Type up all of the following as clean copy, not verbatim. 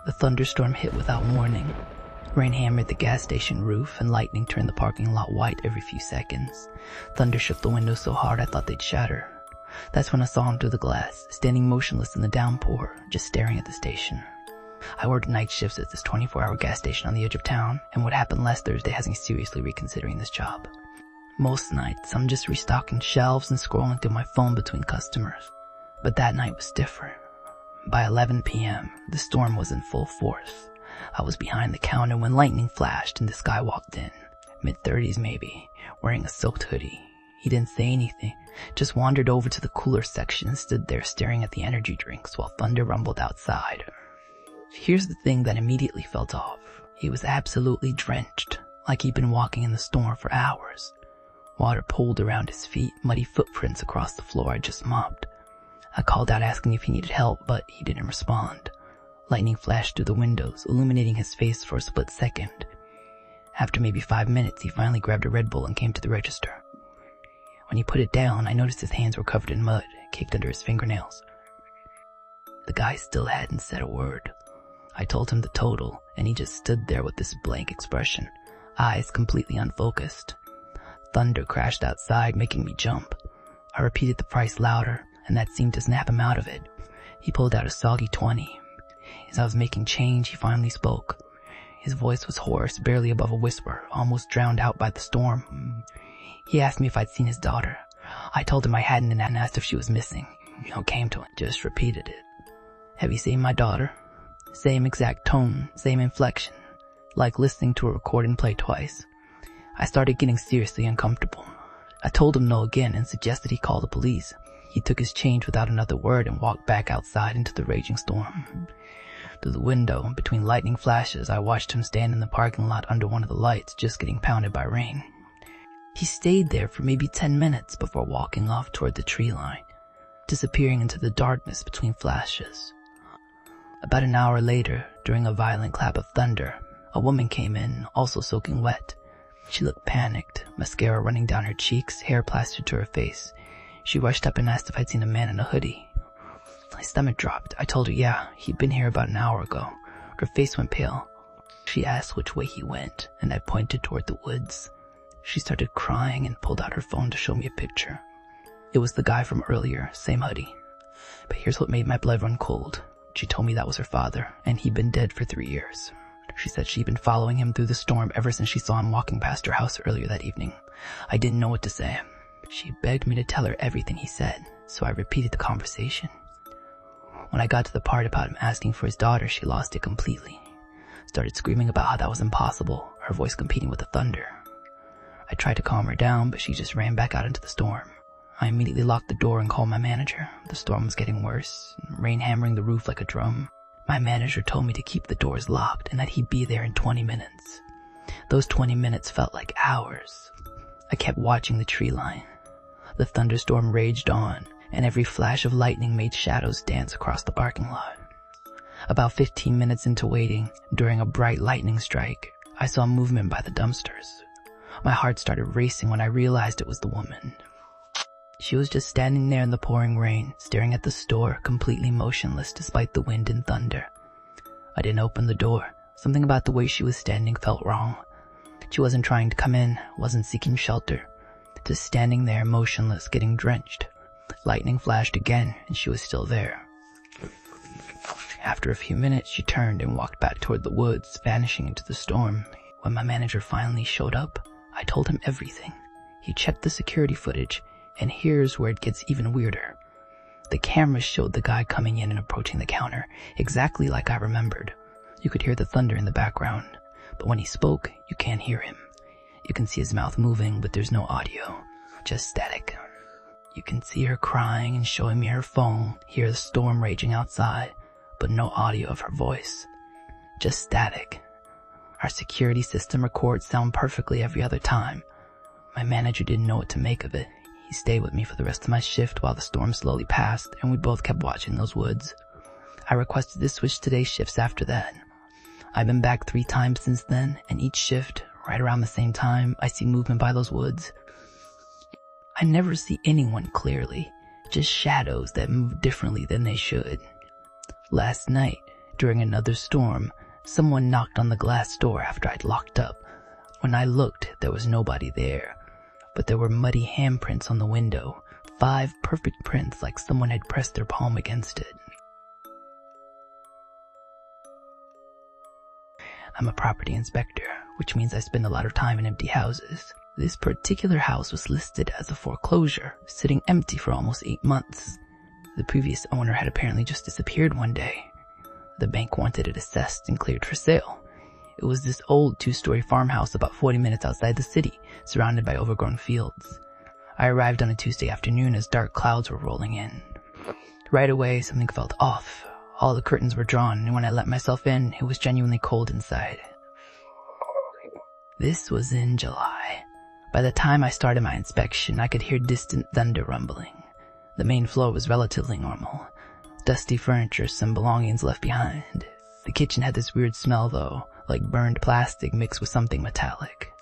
The thunderstorm hit without warning. Rain hammered the gas station roof, and lightning turned the parking lot white every few seconds. Thunder shook the windows so hard I thought they'd shatter. That's when I saw him through the glass, standing motionless in the downpour, just staring at the station. I worked night shifts at this 24-hour gas station on the edge of town, and what happened last Thursday has me seriously reconsidering this job. Most nights, I'm just restocking shelves and scrolling through my phone between customers. But that night was different. By 11 p.m., the storm was in full force. I was behind the counter when lightning flashed and this guy walked in, mid-30s maybe, wearing a silk hoodie. He didn't say anything, just wandered over to the cooler section and stood there staring at the energy drinks while thunder rumbled outside. Here's the thing that immediately felt off. He was absolutely drenched, like he'd been walking in the storm for hours. Water pooled around his feet, muddy footprints across the floor I just mopped. I called out asking if he needed help, but he didn't respond. Lightning flashed through the windows, illuminating his face for a split second. After maybe 5 minutes, he finally grabbed a Red Bull and came to the register. When he put it down, I noticed his hands were covered in mud, caked under his fingernails. The guy still hadn't said a word. I told him the total, and he just stood there with this blank expression, eyes completely unfocused. Thunder crashed outside, making me jump. I repeated the price louder, and that seemed to snap him out of it. He pulled out a soggy 20. As I was making change, he finally spoke. His voice was hoarse, barely above a whisper, almost drowned out by the storm. He asked me if I'd seen his daughter. I told him I hadn't and asked if she was missing. Came to it, just repeated it. Have you seen my daughter? Same exact tone, same inflection, like listening to a recording play twice. I started getting seriously uncomfortable. I told him no again and suggested he call the police. He took his change without another word and walked back outside into the raging storm. Through the window, between lightning flashes, I watched him stand in the parking lot under one of the lights, just getting pounded by rain. He stayed there for maybe 10 minutes before walking off toward the tree line, disappearing into the darkness between flashes. About an hour later, during a violent clap of thunder, a woman came in, also soaking wet. She looked panicked, mascara running down her cheeks, hair plastered to her face. She rushed up and asked if I'd seen a man in a hoodie. My stomach dropped. I told her, yeah, he'd been here about an hour ago. Her face went pale. She asked which way he went, and I pointed toward the woods. She started crying and pulled out her phone to show me a picture. It was the guy from earlier, same hoodie. But here's what made my blood run cold. She told me that was her father, and he'd been dead for 3 years. She said she'd been following him through the storm ever since she saw him walking past her house earlier that evening. I didn't know what to say. She begged me to tell her everything he said, so I repeated the conversation. When I got to the part about him asking for his daughter, she lost it completely. Started screaming about how that was impossible, her voice competing with the thunder. I tried to calm her down, but she just ran back out into the storm. I immediately locked the door and called my manager. The storm was getting worse, rain hammering the roof like a drum. My manager told me to keep the doors locked and that he'd be there in 20 minutes. Those 20 minutes felt like hours. I kept watching the tree line. The thunderstorm raged on, and every flash of lightning made shadows dance across the parking lot. About 15 minutes into waiting, during a bright lightning strike, I saw movement by the dumpsters. My heart started racing when I realized it was the woman. She was just standing there in the pouring rain, staring at the store, completely motionless despite the wind and thunder. I didn't open the door. Something about the way she was standing felt wrong. She wasn't trying to come in, wasn't seeking shelter. Just standing there, motionless, getting drenched. Lightning flashed again, and she was still there. After a few minutes, she turned and walked back toward the woods, vanishing into the storm. When my manager finally showed up, I told him everything. He checked the security footage, and here's where it gets even weirder. The cameras showed the guy coming in and approaching the counter, exactly like I remembered. You could hear the thunder in the background, but when he spoke, you can't hear him. You can see his mouth moving, but there's no audio, just static. You can see her crying and showing me her phone, hear the storm raging outside, but no audio of her voice. Just static. Our security system records sound perfectly every other time. My manager didn't know what to make of it. He stayed with me for the rest of my shift while the storm slowly passed, and we both kept watching those woods. I requested to switch to day shifts after that. I've been back 3 times since then, and each shift, right around the same time, I see movement by those woods. I never see anyone clearly, just shadows that move differently than they should. Last night, During another storm, someone knocked on the glass door after I'd locked up. When I looked, there was nobody there, but there were muddy handprints on the window, 5 perfect prints like someone had pressed their palm against it. I'm a property inspector, which means I spend a lot of time in empty houses. This particular house was listed as a foreclosure, sitting empty for almost 8 months. The previous owner had apparently just disappeared one day. The bank wanted it assessed and cleared for sale. It was this old 2-story farmhouse about 40 minutes outside the city, surrounded by overgrown fields. I arrived on a Tuesday afternoon as dark clouds were rolling in. Right away, something felt off. All the curtains were drawn, and when I let myself in, it was genuinely cold inside. This was in July. By the time I started my inspection, I could hear distant thunder rumbling. The main floor was relatively normal. Dusty furniture, some belongings left behind. The kitchen had this weird smell though, like burned plastic mixed with something metallic.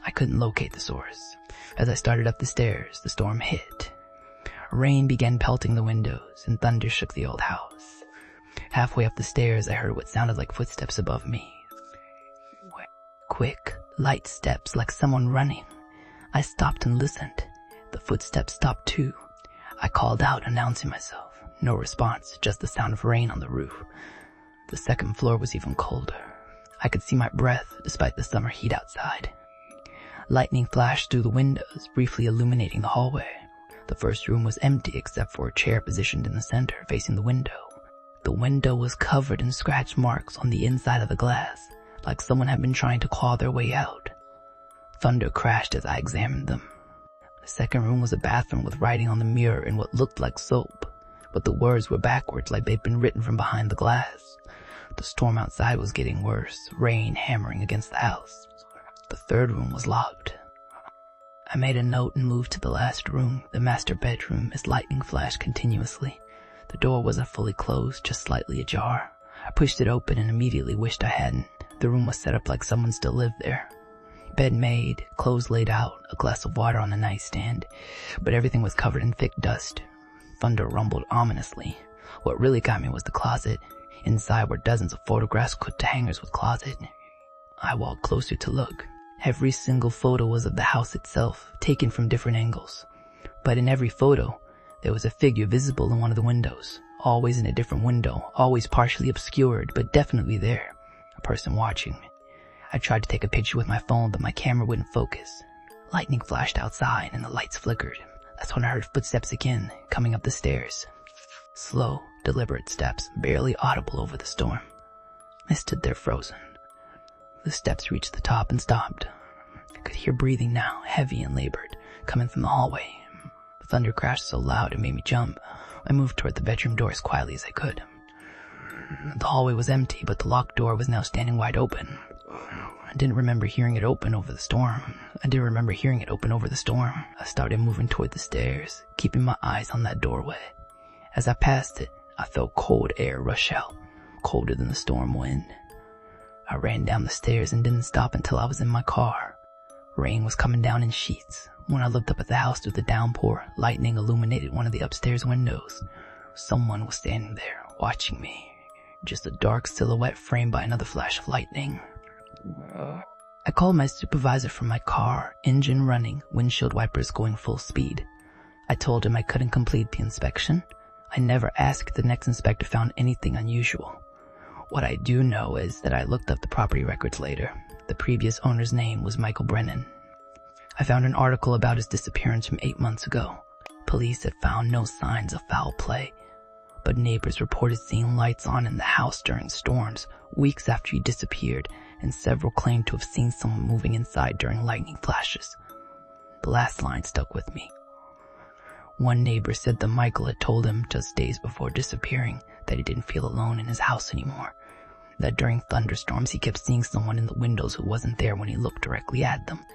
I couldn't locate the source. As I started up the stairs, the storm hit. Rain began pelting the windows, and thunder shook the old house. Halfway up the stairs, I heard what sounded like footsteps above me. Quick, light steps like someone running. I stopped and listened. The footsteps stopped too. I called out, announcing myself. No response, just the sound of rain on the roof. The second floor was even colder. I could see my breath despite the summer heat outside. Lightning flashed through the windows, briefly illuminating the hallway. The first room was empty except for a chair positioned in the center, facing the window. The window was covered in scratch marks on the inside of the glass, like someone had been trying to claw their way out. Thunder crashed as I examined them. The second room was a bathroom with writing on the mirror in what looked like soap, but the words were backwards like they'd been written from behind the glass. The storm outside was getting worse, rain hammering against the house. The third room was locked. I made a note and moved to the last room, the master bedroom, as lightning flashed continuously. The door wasn't fully closed, just slightly ajar. I pushed it open and immediately wished I hadn't. The room was set up like someone still lived there. Bed made, clothes laid out, a glass of water on the nightstand, but everything was covered in thick dust. Thunder rumbled ominously. What really got me was the closet. Inside were dozens of photographs clipped to hangers with closet. I walked closer to look. Every single photo was of the house itself, taken from different angles. But in every photo, there was a figure visible in one of the windows. Always in a different window, always partially obscured, but definitely there. A person watching. I tried to take a picture with my phone, but my camera wouldn't focus. Lightning flashed outside and the lights flickered. That's when I heard footsteps again, coming up the stairs. Slow, deliberate steps, barely audible over the storm. I stood there frozen. The steps reached the top and stopped. I could hear breathing now, heavy and labored, coming from the hallway. The thunder crashed so loud it made me jump. I moved toward the bedroom door as quietly as I could. The hallway was empty, but the locked door was now standing wide open. I didn't remember hearing it open over the storm. I started moving toward the stairs, keeping my eyes on that doorway. As I passed it, I felt cold air rush out, colder than the storm wind. I ran down the stairs and didn't stop until I was in my car. Rain was coming down in sheets. When I looked up at the house through the downpour, lightning illuminated one of the upstairs windows. Someone was standing there, watching me. Just a dark silhouette framed by another flash of lightning. I called my supervisor from my car, engine running, windshield wipers going full speed. I told him I couldn't complete the inspection. I never asked if the next inspector found anything unusual. What I do know is that I looked up the property records later. The previous owner's name was Michael Brennan. I found an article about his disappearance from 8 months ago. Police had found no signs of foul play, but neighbors reported seeing lights on in the house during storms weeks after he disappeared, and several claimed to have seen someone moving inside during lightning flashes. The last line stuck with me. One neighbor said that Michael had told him just days before disappearing that he didn't feel alone in his house anymore, that during thunderstorms he kept seeing someone in the windows who wasn't there when he looked directly at them.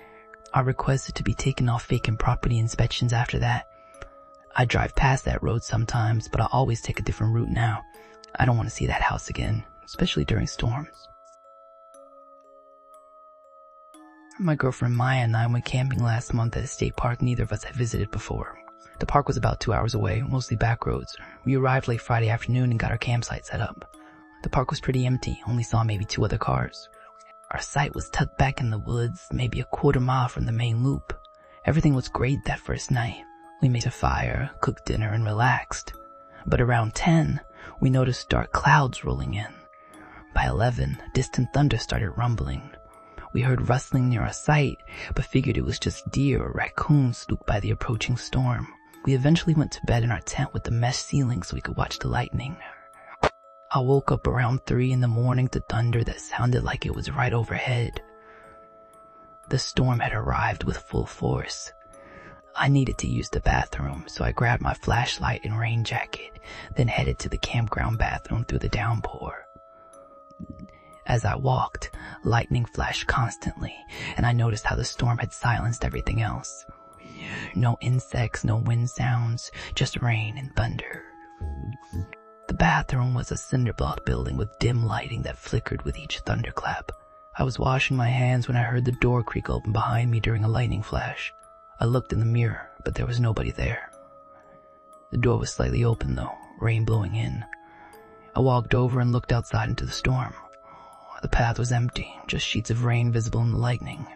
I requested to be taken off vacant property inspections after that. I drive past that road sometimes, but I always take a different route now. I don't want to see that house again, especially during storms. My girlfriend Maya and I went camping last month at a state park neither of us had visited before. The park was about 2 hours away, mostly back roads. We arrived late Friday afternoon and got our campsite set up. The park was pretty empty, only saw maybe 2 other cars. Our site was tucked back in the woods, maybe a quarter mile from the main loop. Everything was great that first night. We made a fire, cooked dinner, and relaxed. But around 10, we noticed dark clouds rolling in. By 11, distant thunder started rumbling. We heard rustling near our site, but figured it was just deer or raccoons spooked by the approaching storm. We eventually went to bed in our tent with the mesh ceiling so we could watch the lightning. I woke up around 3 in the morning to thunder that sounded like it was right overhead. The storm had arrived with full force. I needed to use the bathroom, so I grabbed my flashlight and rain jacket, then headed to the campground bathroom through the downpour. As I walked, lightning flashed constantly, and I noticed how the storm had silenced everything else. No insects, no wind sounds, just rain and thunder. The bathroom was a cinder-block building with dim lighting that flickered with each thunderclap. I was washing my hands when I heard the door creak open behind me during a lightning flash. I looked in the mirror, but there was nobody there. The door was slightly open though, rain blowing in. I walked over and looked outside into the storm. The path was empty, just sheets of rain visible in the lightning.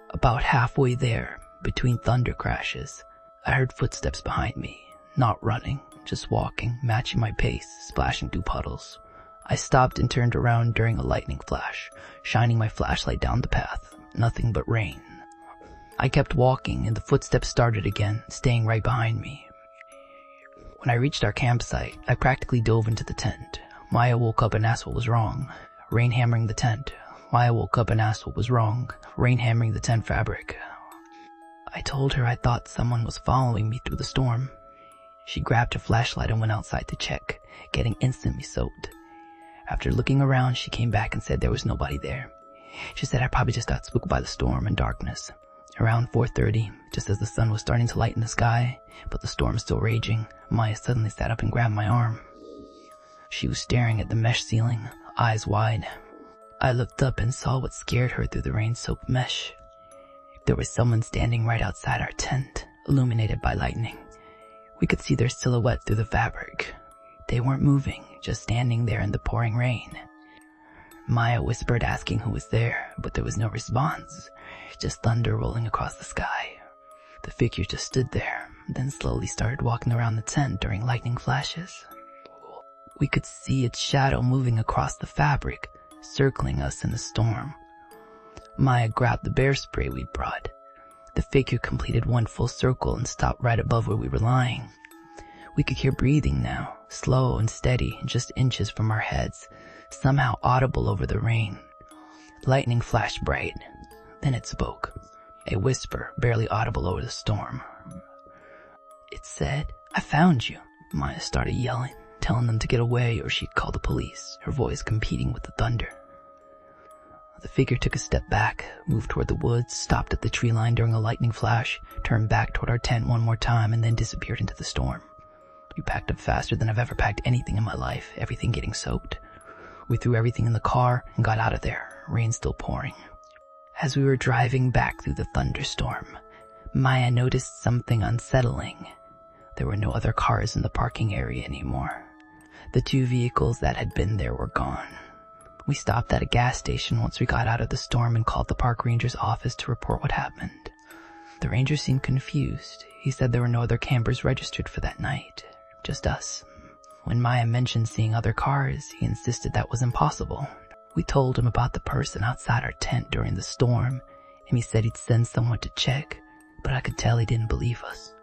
About halfway there, between thunder crashes, I heard footsteps behind me, not running, just walking, matching my pace, splashing through puddles. I stopped and turned around during a lightning flash, shining my flashlight down the path. Nothing but rain. I kept walking and the footsteps started again, staying right behind me. When I reached our campsite, I practically dove into the tent. Maya woke up and asked what was wrong. Rain hammering the tent. Maya woke up and asked what was wrong. Rain hammering the tent fabric. I told her I thought someone was following me through the storm. She grabbed her flashlight and went outside to check, getting instantly soaked. After looking around, she came back and said there was nobody there. She said I probably just got spooked by the storm and darkness. Around 4:30, just as the sun was starting to lighten the sky, but the storm still raging, Maya suddenly sat up and grabbed my arm. She was staring at the mesh ceiling, eyes wide. I looked up and saw what scared her through the rain-soaked mesh. There was someone standing right outside our tent, illuminated by lightning. We could see their silhouette through the fabric. They weren't moving, just standing there in the pouring rain. Maya whispered asking who was there, but there was no response, just thunder rolling across the sky. The figure just stood there, then slowly started walking around the tent during lightning flashes. We could see its shadow moving across the fabric, circling us in the storm. Maya grabbed the bear spray we'd brought. The figure completed one full circle and stopped right above where we were lying. We could hear breathing now, slow and steady, just inches from our heads, somehow audible over the rain. Lightning flashed bright. Then it spoke. A whisper, barely audible over the storm. It said, "I found you." Maya started yelling, telling them to get away or she'd call the police, her voice competing with the thunder. The figure took a step back, moved toward the woods, stopped at the tree line during a lightning flash, turned back toward our tent one more time, and then disappeared into the storm. We packed up faster than I've ever packed anything in my life, everything getting soaked. We threw everything in the car and got out of there, rain still pouring. As we were driving back through the thunderstorm, Maya noticed something unsettling. There were no other cars in the parking area anymore. The 2 vehicles that had been there were gone. We stopped at a gas station once we got out of the storm and called the park ranger's office to report what happened. The ranger seemed confused. He said there were no other campers registered for that night, just us. When Maya mentioned seeing other cars, he insisted that was impossible. We told him about the person outside our tent during the storm, and he said he'd send someone to check, but I could tell he didn't believe us.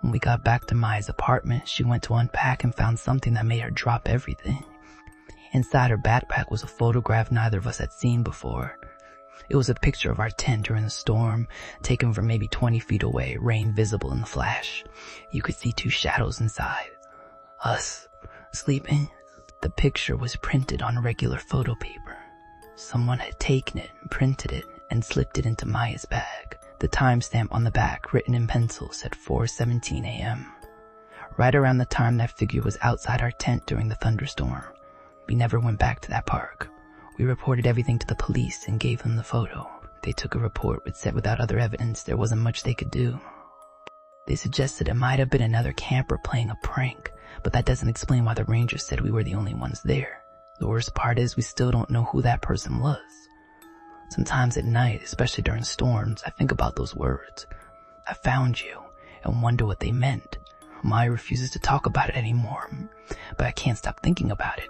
When we got back to Maya's apartment, she went to unpack and found something that made her drop everything. Inside her backpack was a photograph neither of us had seen before. It was a picture of our tent during the storm, taken from maybe 20 feet away, rain visible in the flash. You could see 2 shadows inside. Us, sleeping. The picture was printed on regular photo paper. Someone had taken it, printed it, and slipped it into Maya's bag. The timestamp on the back, written in pencil, said 4:17 a.m. Right around the time that figure was outside our tent during the thunderstorm. We never went back to that park. We reported everything to the police and gave them the photo. They took a report but said without other evidence there wasn't much they could do. They suggested it might have been another camper playing a prank, But that doesn't explain why the ranger said we were the only ones there. The worst part is we still don't know who that person was. Sometimes at night, especially during storms, I think about those words. I found you, and wonder what they meant. Maya refuses to talk about it anymore, but I can't stop thinking about it.